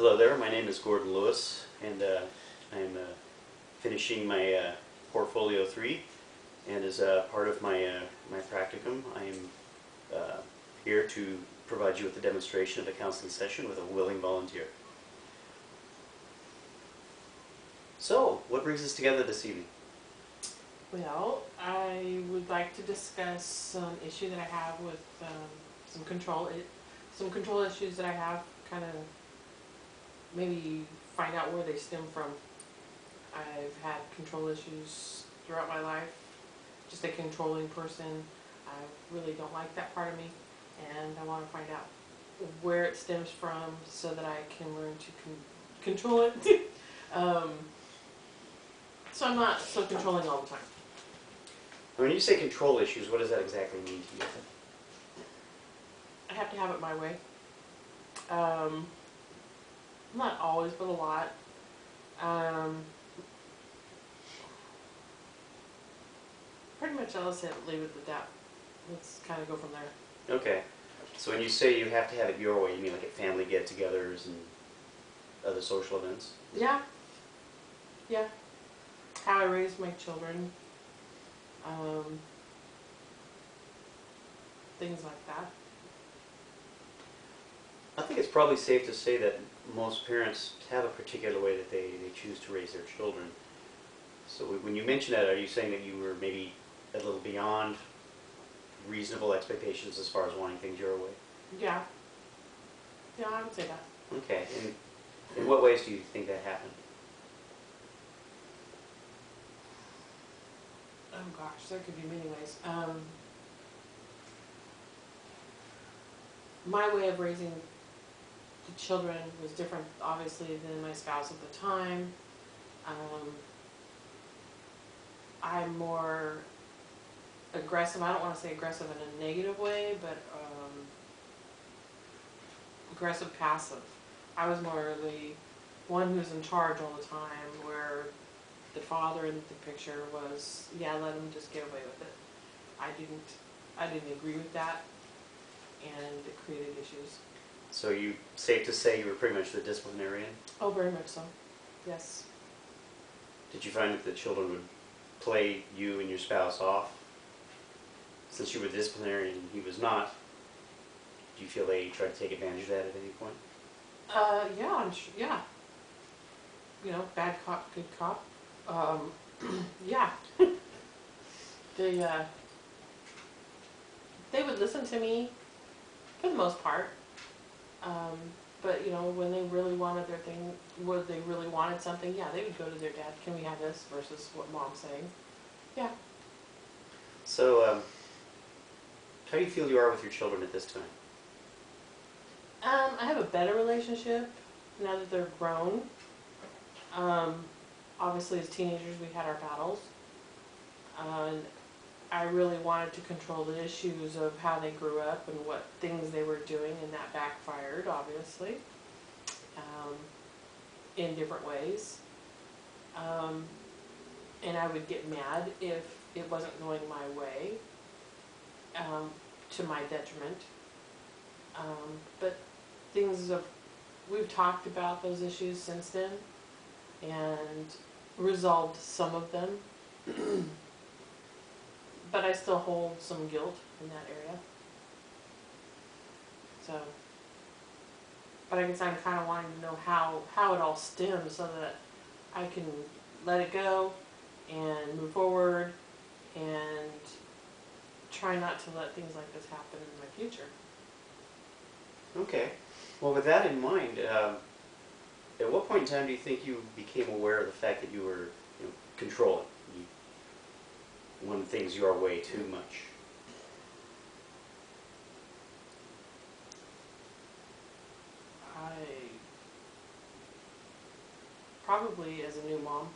Hello there, my name is Gordon Lewis, and I'm finishing my Portfolio 3, and as part of my practicum, I am here to provide you with a demonstration of a counseling session with a willing volunteer. So, what brings us together this evening? Well, I would like to discuss some issue that I have with some control issues that I have, kind of maybe find out where they stem from. I've had control issues throughout my life, just a controlling person. I really don't like that part of me, and I want to find out where it stems from so that I can learn to control it. So I'm not so controlling all the time. When you say control issues, what does that exactly mean to you? I have to have it my way. Not always, but a lot. Pretty much I'll just leave it at that. Let's kind of go from there. Okay, so when you say you have to have it your way, you mean like at family get-togethers and other social events? Yeah. Yeah. How I raise my children. Things like that. I think it's probably safe to say that most parents have a particular way that they choose to raise their children. So when you mention that, are you saying that you were maybe a little beyond reasonable expectations as far as wanting things your way? Yeah. Yeah, I would say that. Okay, and in what ways do you think that happened? Oh gosh, there could be many ways. My way of raising the children was different, obviously, than my spouse at the time. I'm more aggressive. I don't want to say aggressive in a negative way, but aggressive passive. I was more the one who's in charge all the time, where the father in the picture was, yeah, let him just get away with it. I didn't agree with that, and it created issues. So safe to say you were pretty much the disciplinarian? Oh, very much so. Yes. Did you find that the children would play you and your spouse off? Since you were the disciplinarian and he was not, do you feel they tried to take advantage of that at any point? Yeah, I'm sure, yeah. You know, bad cop, good cop. Yeah. They, they would listen to me for the most part. But, you know, when they really wanted their thing, when they really wanted something, yeah, they would go to their dad, can we have this, versus what mom's saying. Yeah. So, how do you feel you are with your children at this time? I have a better relationship now that they're grown. Obviously, as teenagers, we had our battles. I really wanted to control the issues of how they grew up and what things they were doing, and that backfired, obviously, in different ways. And I would get mad if it wasn't going my way, to my detriment. But we've talked about those issues since then and resolved some of them. But I still hold some guilt in that area. So, but I guess I'm kind of wanting to know how it all stems so that I can let it go and move forward and try not to let things like this happen in my future. Okay. Well, with that in mind, at what point in time do you think you became aware of the fact that you were, controlling? When things your way too much? I probably, as a new mom,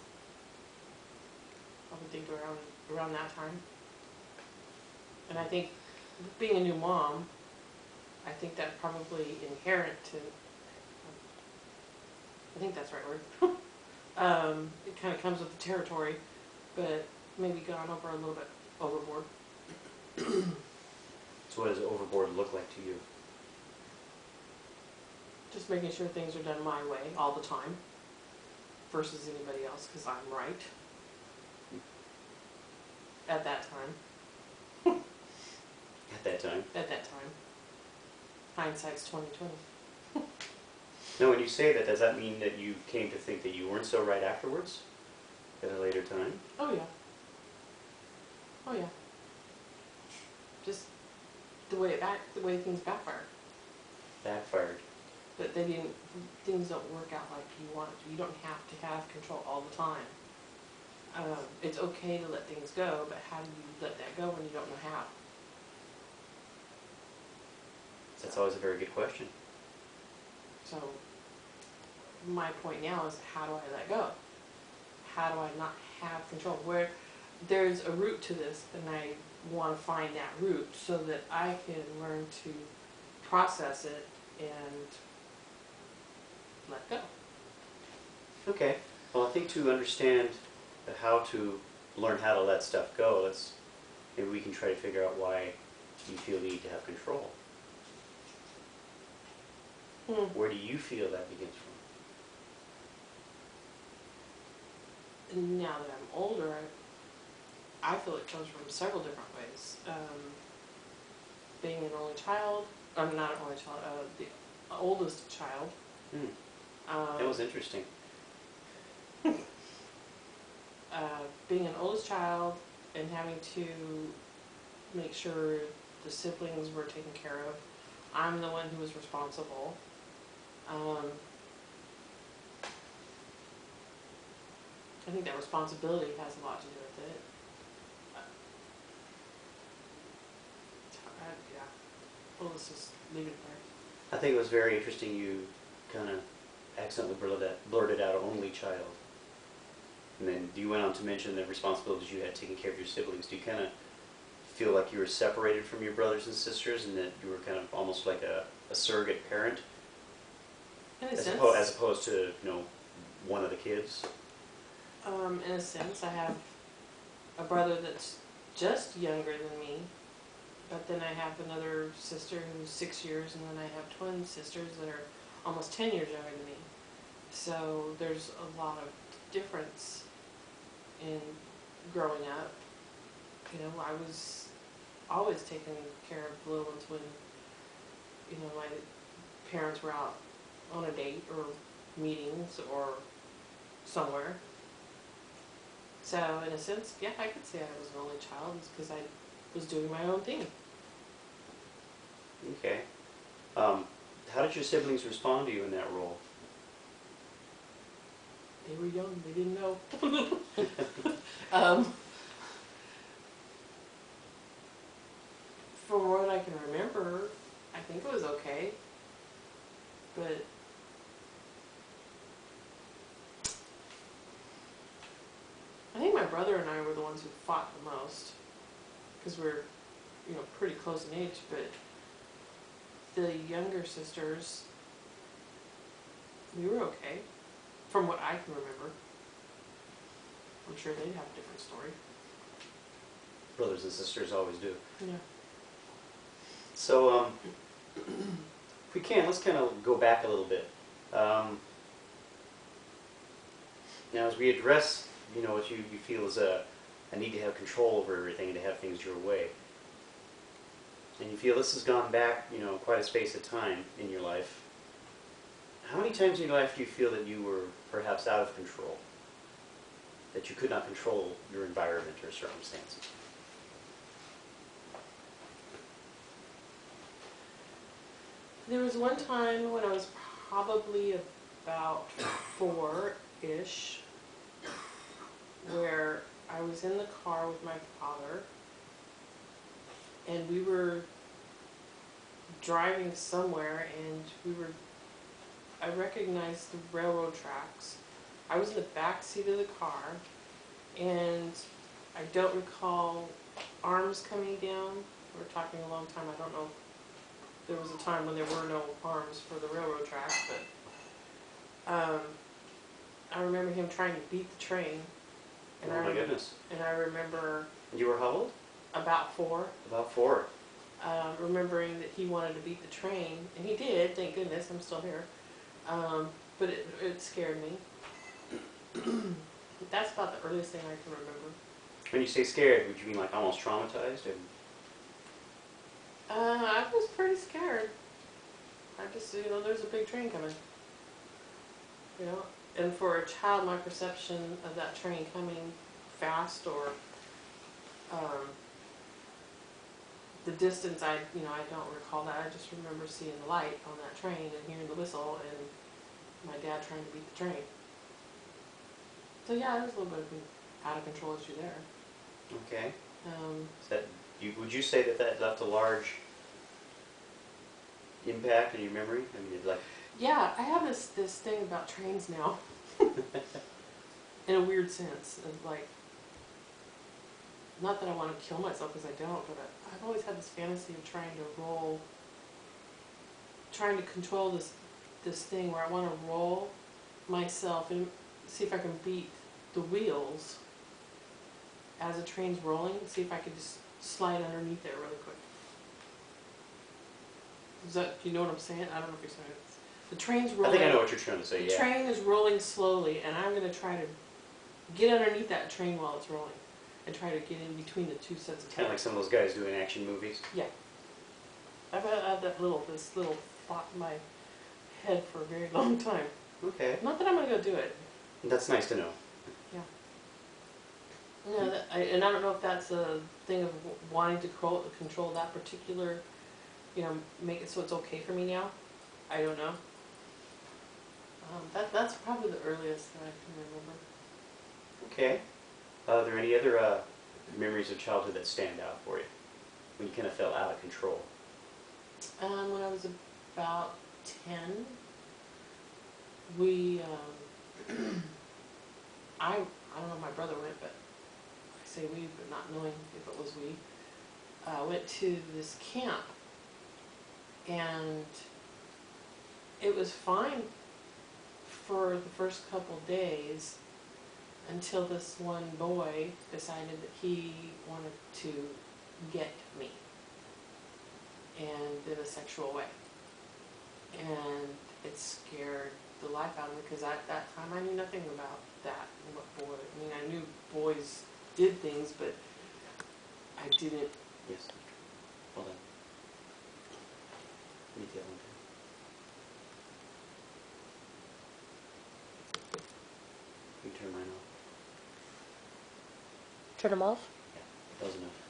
I would think around that time. And I think being a new mom, I think that's probably inherent to, I think that's the right word. It kind of comes with the territory, but maybe gone over a little bit overboard. So what does overboard look like to you? Just making sure things are done my way all the time versus anybody else, because I'm right. At that time. At that time. At that time. Hindsight's 20/20. Now, when you say that, does that mean that you came to think that you weren't so right afterwards? At a later time? Oh yeah. Oh yeah. Just the way things backfire. Backfired. That things don't work out like you want it to. You don't have to have control all the time. It's okay to let things go, but how do you let that go when you don't know how? That's always a very good question. So my point now is, how do I let go? How do I not have control? Where there's a root to this, and I want to find that root so that I can learn to process it and let go. Okay. Well, I think to understand how to learn how to let stuff go, maybe we can try to figure out why you feel the need to have control. Where do you feel that begins from? And now that I'm older, I feel it comes from several different ways. Being an only child, I'm not an only child, the oldest child. That was interesting. Being an oldest child and having to make sure the siblings were taken care of. I'm the one who was responsible. I think that responsibility has a lot to do with it. Yeah. Well, let's just leave it there. I think it was very interesting you kind of accidentally blurted out only child. And then you went on to mention the responsibilities you had taking care of your siblings. Do you kind of feel like you were separated from your brothers and sisters and that you were kind of almost like a surrogate parent? In a As sense. as opposed to, one of the kids? In a sense, I have a brother that's just younger than me, but then I have another sister who's 6 years, and then I have twin sisters that are almost 10 years younger than me. So there's a lot of difference in growing up. I was always taking care of the little ones when, my parents were out on a date or meetings or somewhere. So in a sense, yeah, I could say I was an only child because I was doing my own thing. Okay. How did your siblings respond to you in that role? They were young, they didn't know. From what I can remember, I think it was okay. But I think my brother and I were the ones who fought the most, because we're, pretty close in age. But the younger sisters, we were okay, from what I can remember. I'm sure they'd have a different story. Brothers and sisters always do. Yeah. So, if we can, let's kind of go back a little bit. Now, as we address, what you feel is a need to have control over everything and to have things your way, and you feel this has gone back, quite a space of time in your life, how many times in your life do you feel that you were perhaps out of control? That you could not control your environment or circumstances? There was one time when I was probably about 4-ish, where I was in the car with my father, and we were driving somewhere, and I recognized the railroad tracks. I was in the back seat of the car, and I don't recall arms coming down. We're talking a long time. I don't know. There was a time when there were no arms for the railroad tracks, but I remember him trying to beat the train. And Oh my goodness. And I remember... You were how old? About 4. About 4. Remembering that he wanted to beat the train, and he did, thank goodness, I'm still here. But it scared me. That's about the earliest thing I can remember. When you say scared, would you mean like almost traumatized? I was pretty scared. I just, there's a big train coming. And for a child, my perception of that train coming fast or um, the distance, I don't recall that. I just remember seeing the light on that train and hearing the whistle and my dad trying to beat the train. So yeah, there's a little bit of an out of control issue there. Okay. Um, Would you say that left a large impact in your memory? I mean, yeah, I have this thing about trains now, in a weird sense, of like, not that I want to kill myself because I don't, but I've always had this fantasy of trying to control this thing where I want to roll myself and see if I can beat the wheels as the train's rolling, see if I could just slide underneath there really quick. Do you know what I'm saying? I don't know if you're saying it. The train's rolling. I think I know what you're trying to say, The yeah. train is rolling slowly, and I'm going to try to get underneath that train while it's rolling and try to get in between the two sets of Kind of like some of those guys doing action movies. Yeah. I've had this little thought in my head for a very long time. Okay. Not that I'm going to go do it. That's nice to know. Yeah. Yeah, and I don't know if that's a thing of wanting to control that particular, make it so it's okay for me now. I don't know. That's probably the earliest that I can remember. Okay. Are there any other memories of childhood that stand out for you? When you kind of felt out of control? When I was about 10, we, I don't know if my brother went, but I say we, but not knowing if it was we, went to this camp, and it was fine for the first couple days until this one boy decided that he wanted to get me, and in a sexual way. And it scared the life out of me because at that time I knew nothing about that and what boy. I mean, I knew boys did things, but I didn't. Yes. Hold on. Let me get one. You turn mine off. Turn them off? Yeah, that was enough.